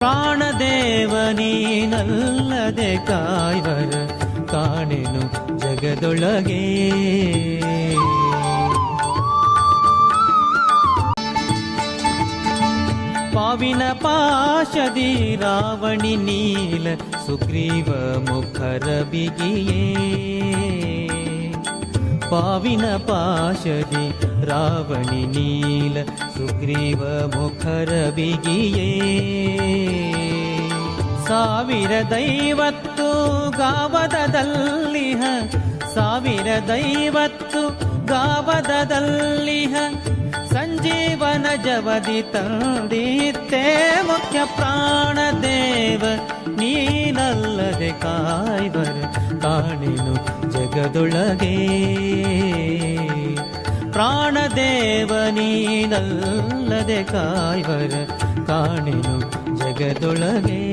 ಪ್ರಾಣದೇವನೀನಲ್ಲದೆ ಕಾಯ್ವರ ಕಾಣೆನು ಜಗದೊಳಗೆ. ಪಾವಿನ ಪಾಶದಿ ರಾವಣಿ ನೀಲ ಸುಗ್ರೀವ ಮುಖರ ಬಿಗಿಯೇ. ಪಾವಿನ ಪಾಶದಿ ರಾವಣಿ ನೀಲ ಸುಗ್ರೀವ ಮುಖರ ಬಿಗಿಯೇ. 1050 ಗಾವದಲ್ಲಿಹ 1050 ಗಾವದಲ್ಲಿಹ ಸಂಜೀವನ ಜವದಿ ತಂದಿತ್ತೇ ಮುಖ್ಯ ಪ್ರಾಣದೇವ ನೀನಲ್ಲದೆ ಕಾಯ್ವರ ಕಾಣೆನು ಜಗದೊಳಗೆ. ಪ್ರಾಣದೇವ ನೀನಲ್ಲದೆ ಕಾಯ್ವರ ಕಾಣೆನು ಜಗದೊಳಗೆ.